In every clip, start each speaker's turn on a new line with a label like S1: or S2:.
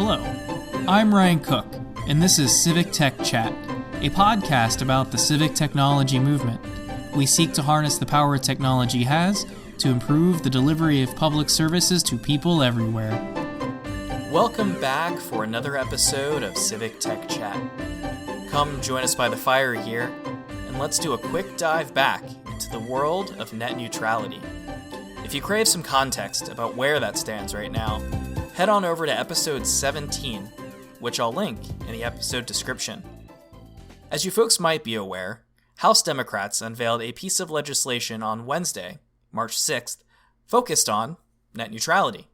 S1: Hello, I'm Ryan Cook, and this is Civic Tech Chat, a podcast about the civic technology movement. We seek to harness the power technology has to improve the delivery of public services to people everywhere.
S2: Welcome back for another episode of Civic Tech Chat. Come join us by the fire here, and let's do a quick dive back into the world of net neutrality. If you crave some context about where that stands right now, head on over to episode 17, which I'll link in the episode description. As you folks might be aware, House Democrats unveiled a piece of legislation on Wednesday, March 6th, focused on net neutrality.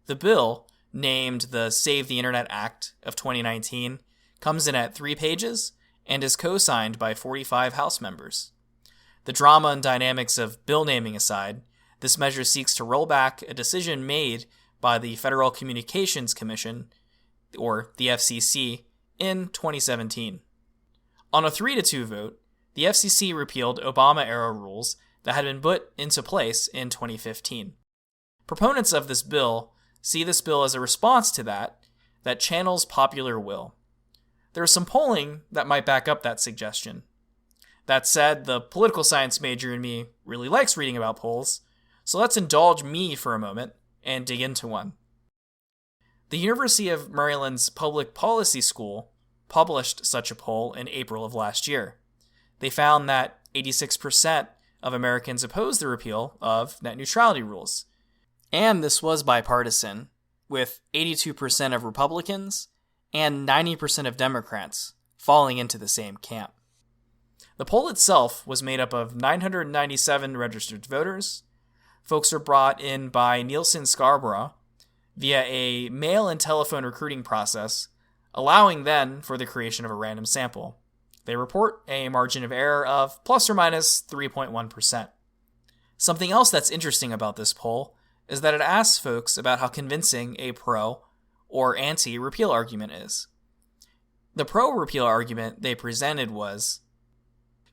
S2: The bill, named the Save the Internet Act of 2019, comes in at 3 pages and is co-signed by 45 House members. The drama and dynamics of bill naming aside, this measure seeks to roll back a decision made by the Federal Communications Commission, or the FCC, in 2017. On a 3-2 vote, the FCC repealed Obama-era rules that had been put into place in 2015. Proponents of this bill see this bill as a response to that channels popular will. There is some polling that might back up that suggestion. That said, the political science major in me really likes reading about polls, so let's indulge me for a moment and dig into one. The University of Maryland's Public Policy School published such a poll in April of last year. They found that 86% of Americans opposed the repeal of net neutrality rules. And this was bipartisan, with 82% of Republicans and 90% of Democrats falling into the same camp. The poll itself was made up of 997 registered voters. Folks are brought in by Nielsen Scarborough via a mail and telephone recruiting process, allowing then for the creation of a random sample. They report a margin of error of plus or minus 3.1%. Something else that's interesting about this poll is that it asks folks about how convincing a pro or anti-repeal argument is. The pro-repeal argument they presented was,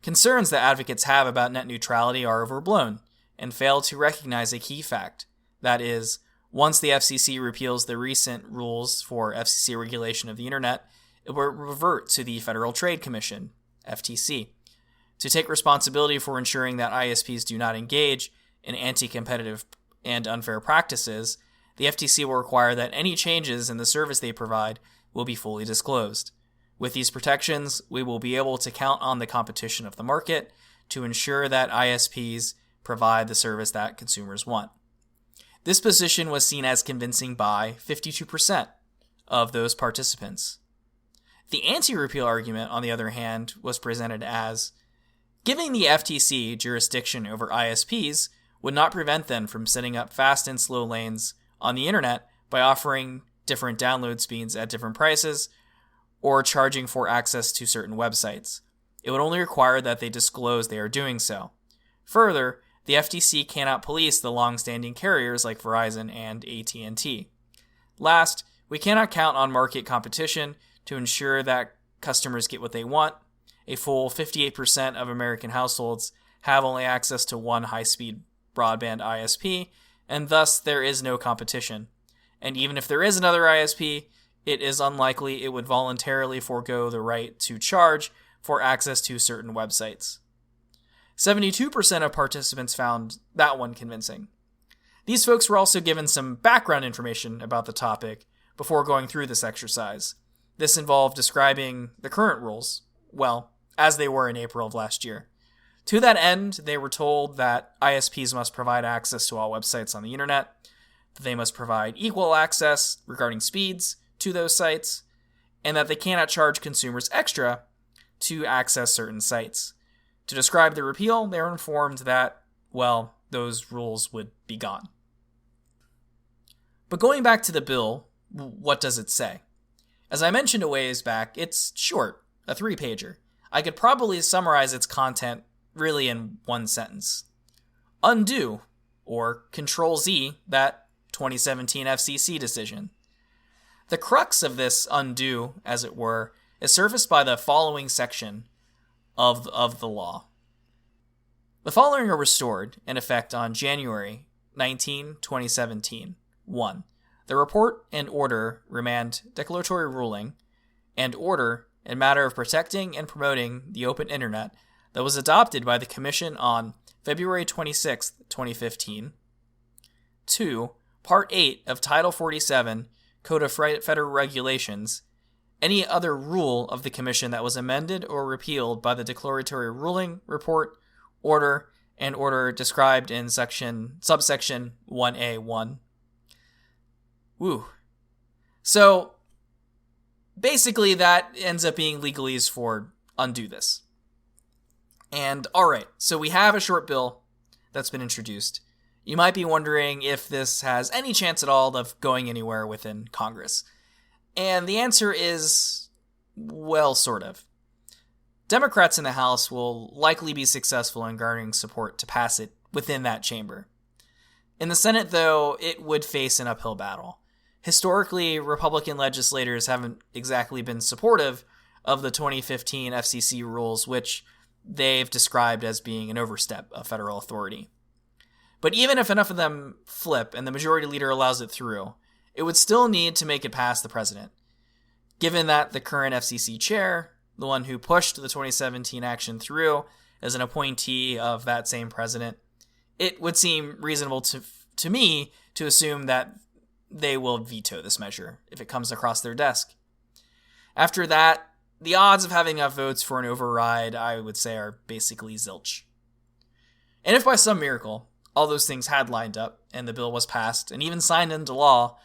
S2: concerns that advocates have about net neutrality are overblown and fail to recognize a key fact. That is, once the FCC repeals the recent rules for FCC regulation of the internet, it will revert to the Federal Trade Commission, FTC, to take responsibility for ensuring that ISPs do not engage in anti-competitive and unfair practices. The FTC will require that any changes in the service they provide will be fully disclosed. With these protections, we will be able to count on the competition of the market to ensure that ISPs provide the service that consumers want. This position was seen as convincing by 52% of those participants. The anti-repeal argument, on the other hand, was presented as, giving the FTC jurisdiction over ISPs would not prevent them from setting up fast and slow lanes on the internet by offering different download speeds at different prices or charging for access to certain websites. It would only require that they disclose they are doing so. Further, the FTC cannot police the long-standing carriers like Verizon and AT&T. Last, we cannot count on market competition to ensure that customers get what they want. A full 58% of American households have only access to one high-speed broadband ISP, and thus there is no competition. And even if there is another ISP, it is unlikely it would voluntarily forego the right to charge for access to certain websites. 72% of participants found that one convincing. These folks were also given some background information about the topic before going through this exercise. This involved describing the current rules, well, as they were in April of last year. To that end, they were told that ISPs must provide access to all websites on the internet, that they must provide equal access regarding speeds to those sites, and that they cannot charge consumers extra to access certain sites. To describe the repeal, they were informed that, well, those rules would be gone. But going back to the bill, what does it say? As I mentioned a ways back, it's short, a 3-pager. I could probably summarize its content really in one sentence. Undo, or Control-Z, that 2017 FCC decision. The crux of this undo, as it were, is surfaced by the following section of the law. The following are restored in effect on January 19, 2017. 1. The report and order remand declaratory ruling and order in matter of protecting and promoting the open internet that was adopted by the Commission on February 26, 2015. 2. Part 8 of Title 47, Code of Federal Regulations, any other rule of the Commission that was amended or repealed by the declaratory ruling, report, order, and order described in subsection 1A1. Woo. So, basically that ends up being legalese for undo this. And alright, so we have a short bill that's been introduced. You might be wondering if this has any chance at all of going anywhere within Congress. And the answer is, well, sort of. Democrats in the House will likely be successful in garnering support to pass it within that chamber. In the Senate, though, it would face an uphill battle. Historically, Republican legislators haven't exactly been supportive of the 2015 FCC rules, which they've described as being an overstep of federal authority. But even if enough of them flip and the majority leader allows it through, it would still need to make it past the president. Given that the current FCC chair, the one who pushed the 2017 action through, is an appointee of that same president, it would seem reasonable to me to assume that they will veto this measure if it comes across their desk. After that, the odds of having enough votes for an override, I would say, are basically zilch. And if by some miracle all those things had lined up and the bill was passed and even signed into law,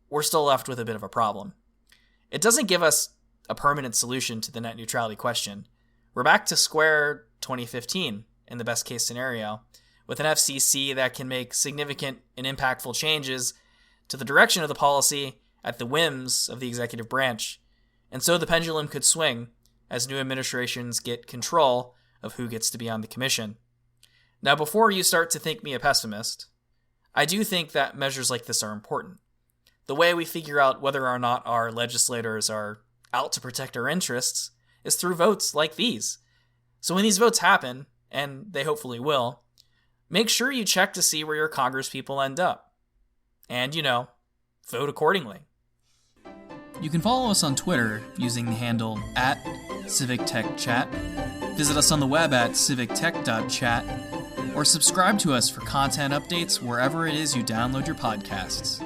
S2: we're still left with a bit of a problem. It doesn't give us a permanent solution to the net neutrality question. We're back to square 2015 in the best case scenario, with an FCC that can make significant and impactful changes to the direction of the policy at the whims of the executive branch. And so the pendulum could swing as new administrations get control of who gets to be on the commission. Now, before you start to think me a pessimist, I do think that measures like this are important. The way we figure out whether or not our legislators are out to protect our interests is through votes like these. So when these votes happen, and they hopefully will, make sure you check to see where your congresspeople end up. And, vote accordingly.
S1: You can follow us on Twitter using the handle @CivicTechChat, visit us on the web at civictech.chat, or subscribe to us for content updates wherever it is you download your podcasts.